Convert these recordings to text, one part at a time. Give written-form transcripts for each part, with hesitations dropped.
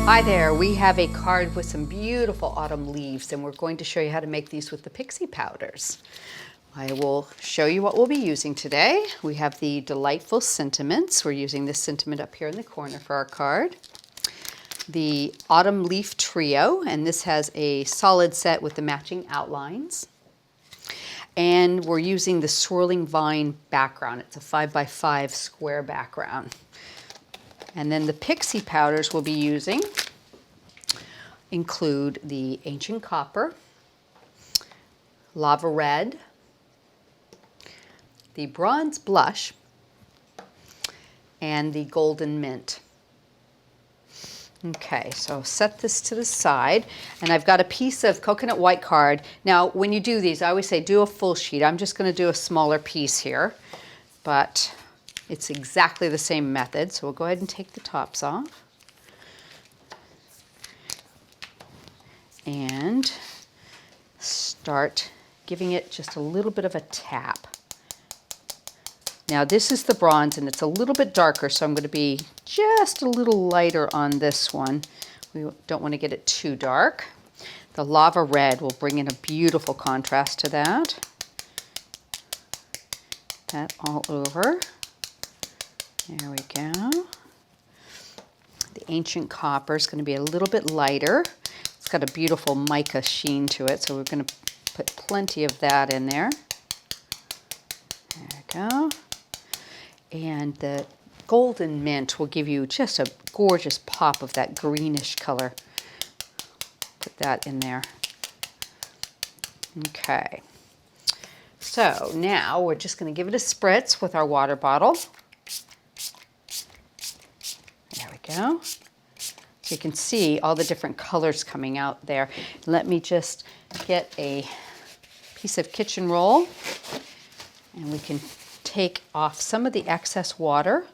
Hi there, we have a card with some beautiful autumn leaves and we're going to show you how to make these with the Pixie powders. I will show you what we'll be using today. We have the Delightful Sentiments. We're using this sentiment up here in the corner for our card. The Autumn Leaf Trio, and this has a solid set with the matching outlines. And we're using the Swirling Vine background. It's a 5x5 square background. And then the Pixie powders we'll be using include the Ancient Copper, Lava Red, the Bronze Blush, and the Golden Mint. Okay, so set this to the side, and I've got a piece of coconut white card. Now, when you do these, I always say do a full sheet. I'm just going to do a smaller piece here, but it's exactly the same method, so we'll go ahead and take the tops off. And start giving it just a little bit of a tap. Now this is the bronze and it's a little bit darker, so I'm going to be just a little lighter on this one. We don't want to get it too dark. The Lava Red will bring in a beautiful contrast to that. That all over. There we go. The Ancient Copper is going to be a little bit lighter. It's got a beautiful mica sheen to it, so we're going to put plenty of that in there. There we go. And the Golden Mint will give you just a gorgeous pop of that greenish color. Put that in there. Okay. So now we're just going to give it a spritz with our water bottle. There we go. So you can see all the different colors coming out there. Let me just get a piece of kitchen roll and we can take off some of the excess water.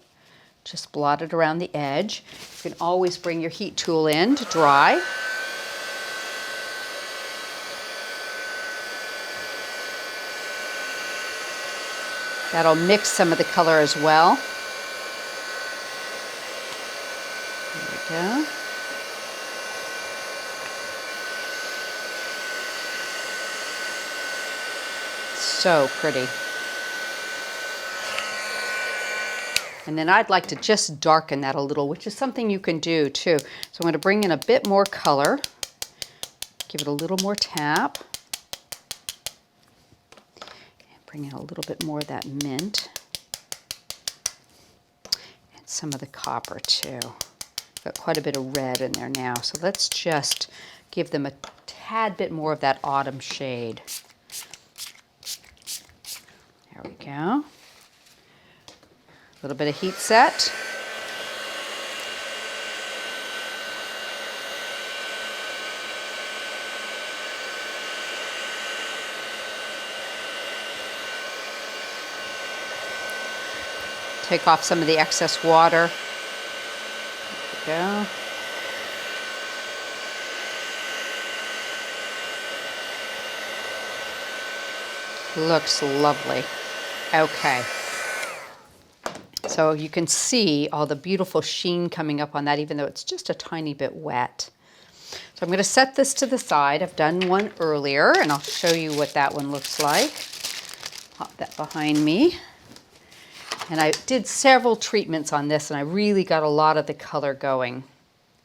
Just blot it around the edge. You can always bring your heat tool in to dry. That'll mix some of the color as well. There we go. So pretty. And then I'd like to just darken that a little, which is something you can do too. So I'm going to bring in a bit more color, give it a little more tap, and bring in a little bit more of that mint, and some of the copper too. Got quite a bit of red in there now, so let's just give them a tad bit more of that autumn shade. There we go. A little bit of heat set. Take off some of the excess water. There we go. Looks lovely. Okay. So you can see all the beautiful sheen coming up on that, even though it's just a tiny bit wet. So I'm going to set this to the side. I've done one earlier, and I'll show you what that one looks like. Pop that behind me. And I did several treatments on this, and I really got a lot of the color going.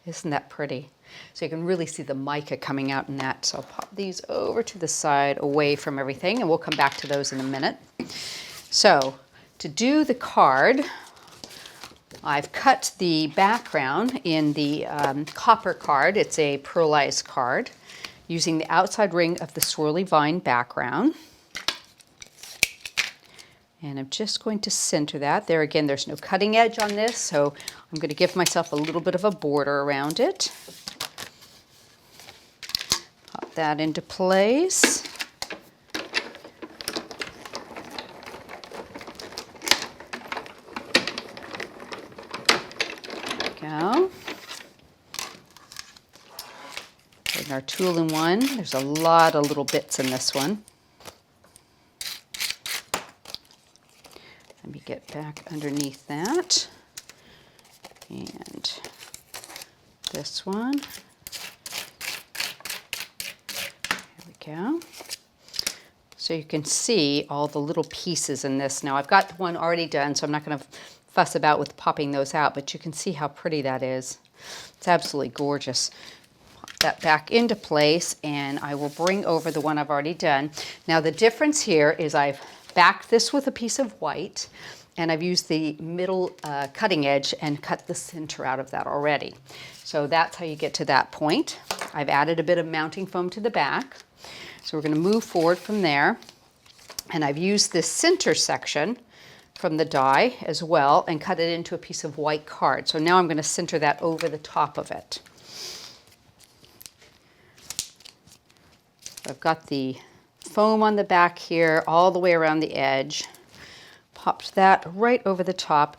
Isn't that pretty? So you can really see the mica coming out in that. So I'll pop these over to the side, away from everything, and we'll come back to those in a minute. So to do the card, I've cut the background in the copper card. It's a pearlized card using the outside ring of the Swirly Vine background. And I'm just going to center that. There again, there's no cutting edge on this, so I'm going to give myself a little bit of a border around it. Pop that into place. Go. Putting our tool in one. There's a lot of little bits in this one. Let me get back underneath that and this one. There we go. So you can see all the little pieces in this. Now I've got one already done, so I'm not going to fuss about with popping those out, but you can see how pretty that is. It's absolutely gorgeous. Pop that back into place, and I will bring over the one I've already done. Now the difference here is I've backed this with a piece of white, and I've used the middle cutting edge and cut the center out of that already. So that's how you get to that point. I've added a bit of mounting foam to the back. So we're going to move forward from there. And I've used this center section from the die as well and cut it into a piece of white card. So now I'm going to center that over the top of it. I've got the foam on the back here all the way around the edge. Popped that right over the top.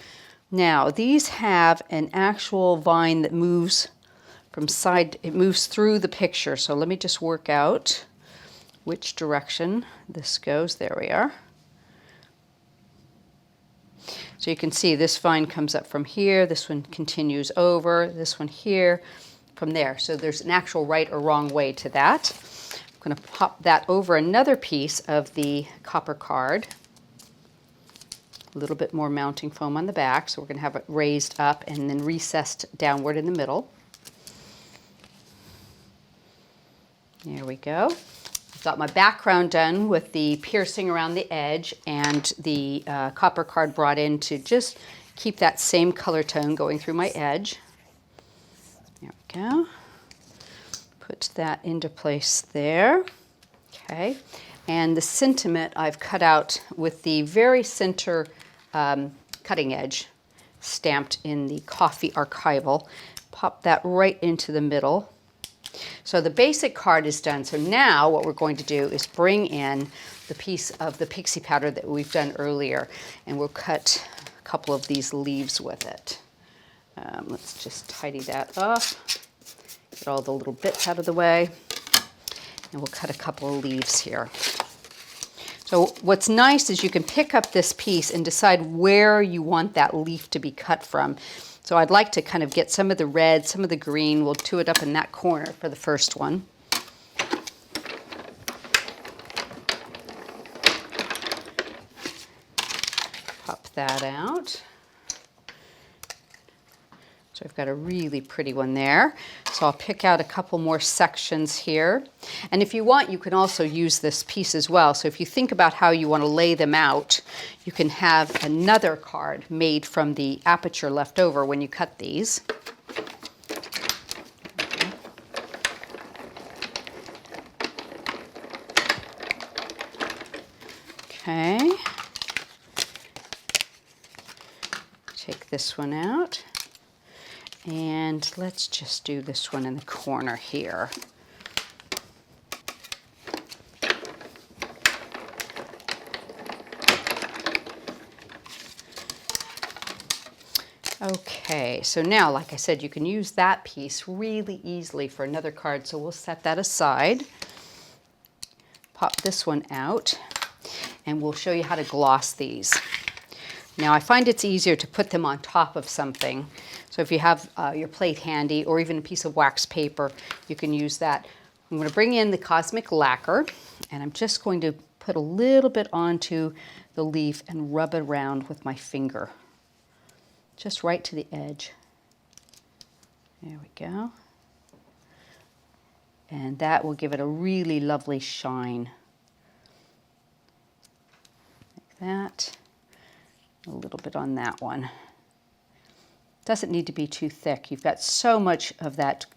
Now these have an actual vine that moves from side, it moves through the picture. So let me just work out which direction this goes. There we are. So you can see this vine comes up from here, this one continues over, this one here, from there. So there's an actual right or wrong way to that. I'm going to pop that over another piece of the copper card. A little bit more mounting foam on the back, so we're going to have it raised up and then recessed downward in the middle. There we go. I've got my background done with the piercing around the edge and the copper card brought in to just keep that same color tone going through my edge. There we go. Put that into place there. Okay. And the sentiment I've cut out with the very center cutting edge stamped in the Coffee Archival. Pop that right into the middle. So the basic card is done. So now what we're going to do is bring in the piece of the Pixie powder that we've done earlier, and we'll cut a couple of these leaves with it. Let's just tidy that up, get all the little bits out of the way, and we'll cut a couple of leaves here. So what's nice is you can pick up this piece and decide where you want that leaf to be cut from. So I'd like to kind of get some of the red, some of the green. We'll do it up in that corner for the first one. Pop that out. So I've got a really pretty one there. So I'll pick out a couple more sections here. And if you want, you can also use this piece as well. So if you think about how you want to lay them out, you can have another card made from the aperture left over when you cut these. Okay. Take this one out. And let's just do this one in the corner here. Okay, so now, like I said, you can use that piece really easily for another card, so we'll set that aside. Pop this one out, and we'll show you how to gloss these. Now, I find it's easier to put them on top of something. So if you have your plate handy or even a piece of wax paper, you can use that. I'm going to bring in the Cosmic Lacquer, and I'm just going to put a little bit onto the leaf and rub it around with my finger. Just right to the edge. There we go. And that will give it a really lovely shine. Like that. A little bit on that one. Doesn't need to be too thick. You've got so much of that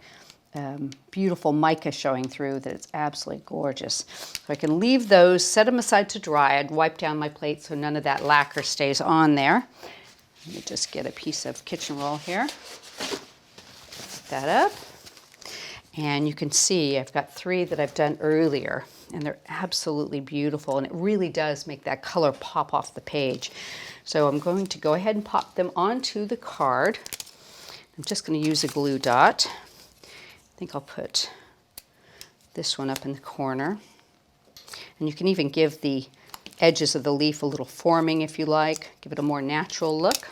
beautiful mica showing through that it's absolutely gorgeous. So I can leave those, set them aside to dry. I'd wipe down my plate so none of that lacquer stays on there. Let me just get a piece of kitchen roll here. Put that up. And you can see I've got 3 that I've done earlier, and they're absolutely beautiful, and it really does make that color pop off the page. So I'm going to go ahead and pop them onto the card. I'm just going to use a glue dot. I think I'll put this one up in the corner. And you can even give the edges of the leaf a little forming if you like, give it a more natural look.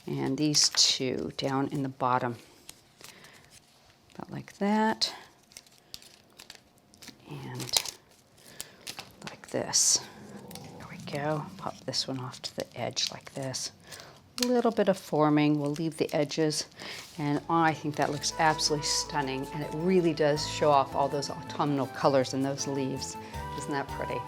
And these 2 down in the bottom. About like that. And like this. There we go. Pop this one off to the edge like this. A little bit of forming. We'll leave the edges. And I think that looks absolutely stunning. And it really does show off all those autumnal colors in those leaves. Isn't that pretty?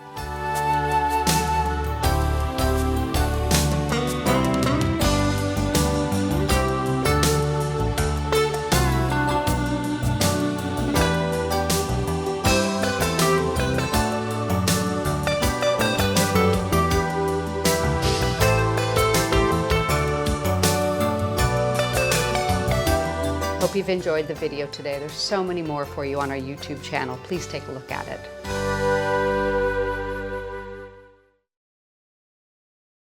Hope you've enjoyed the video today. There's so many more for you on our YouTube channel. Please take a look at it.